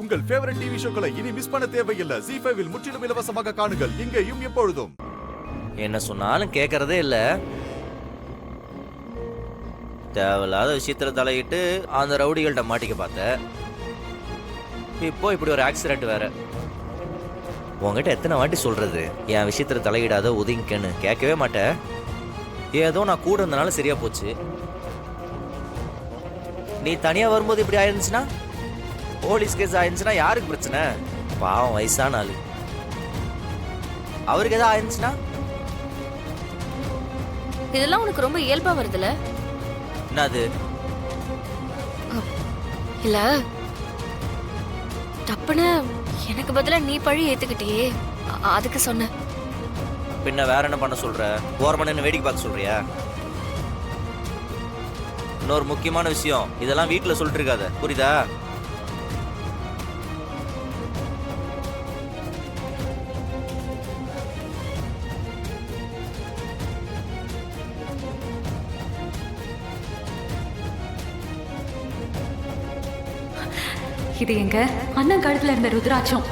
உங்கள் favourite TV ஷோக்களை இனி miss பண்ண தேவையில்லை. ZEE5 இல் முற்றிலும் இலவசமாக காணுங்கள், இங்கேயும் எப்பொழுதும். என்ன சொன்னாலும் கேட்கறதே இல்ல. தேவையில்லாத விஷயத்துல தலையிட்டு அந்த ரவுடிகள்கிட்ட மாட்டிக்க பார்த்த. இப்போ இப்படி ஒரு ஆக்சிடென்ட் வேற. உங்ககிட்ட எத்தனை வாட்டி சொல்றது என் விஷயத்துல தலையிடாத, ஒதுங்கிக்கன்னு கேட்கவே மாட்டேன். ஏதோ நான் கூட இருந்தனால சரியா போச்சு. நீ தனியா வரும்போது இப்படி ஆயிருந்துச்சுன்னா, போலீஸ் கேஸ் ஆயிருந்துச்சுன்னா யாருக்கு பிரச்சனை? பாவம் வயசான ஆளு. அவருக்கு எதாவது ஆயிருந்துச்சுன்னா? இதெல்லாம் உனக்கு ரொம்ப இயல்பா வருதுல? என்னது? இல்ல, தப்புன்னு எனக்கு பதிலா நீ பழி ஏத்துக்கிட்டியே, அதுக்கு சொன்ன. பின்ன வேற என்ன பண்ண சொல்ற? ஓரமான என்ன வேடிக்கை பார்க்க சொல்றியா? இன்னொரு முக்கியமான விஷயம், இதெல்லாம் வீட்டுல சொல்லிட்டு இருக்காத, புரியுதா? இது எங்க அண்ணன் கழுத்துல இருந்த ருத்ராட்சம்.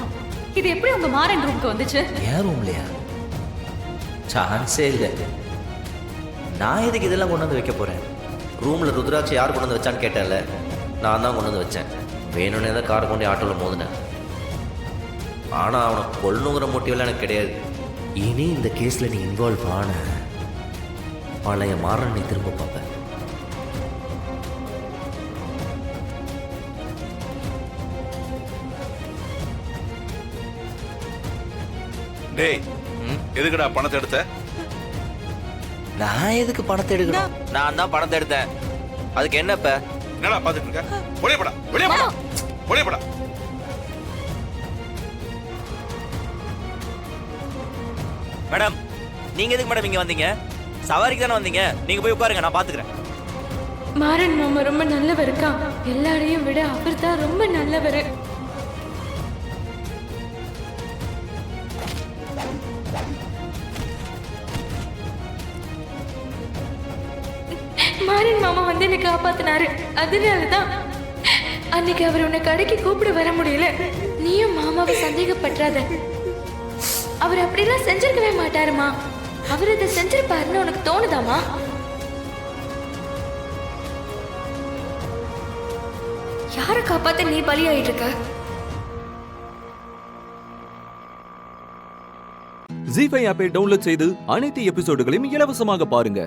இது எப்படி உங்க மாறன் ரூமுக்கு வந்துச்சு? ஏன் ரூம்லையா? சான்ஸே இல்லை. நான் எதுக்கு இதெல்லாம் கொண்டு வந்து வைக்க போறேன்? ரூம்ல ருத்ராட்சி யார் கொண்டு வந்து வச்சான்னு கேட்டேன்ல, நான் தான் கொண்டு வந்து வச்சேன். வேணும்னே தான் காரை கொண்டு ஆட்டோவில் மோதினேன். ஆனா அவனை கொல்லணுங்கிற மோட்டிவெல்லாம் எனக்கு கிடையாது. இனி இந்த கேஸ்ல நீ இன்வால்வ் ஆன பழைய மாறன் நீ திரும்ப பார்ப்ப. டேய், எதுக்குடா பணத்தை எடுத்த? நான் எதுக்கு பணத்தை எடுக்கணும்? நான் தான் பணத்தை எடுத்தேன். அதுக்கு என்னப்ப? என்னடா பாத்துட்டு இருக்க? வெளியே போடா, வெளியே போடா, வெளியே போடா. மேடம், நீங்க எதுக்கு மேடம் இங்க வந்தீங்க? சவாரிக்கு தானே வந்தீங்க. நீங்க போய் உட்காருங்க, நான் பாத்துக்கிறேன். மாறன் மாமா ரொம்ப நல்லவர் இருக்கா. எல்லாரையும் விட அவர் தான் ரொம்ப நல்லவர். மாறன் மாமா வந்து என்னை காப்பாத்தினாரு. அதனாலதான் அன்னைக்கு அவர் உன்னை கடைக்கு கூப்பிட வர முடியல. நீயும் மாமாவை சந்தேகப்படாத. அவர் அப்படிலாம் செஞ்சிருக்கவே மாட்டாருமா. அவர் இதை செஞ்சிருப்பாருன்னு உனக்கு தோணுதாமா? யாரை காப்பாத்த நீ பலியாயிட்டு இருக்க? ZEE5 ஆப்பை டவுன்லோட் செய்து அனைத்து எபிசோடுகளையும் இலவசமாக பாருங்க.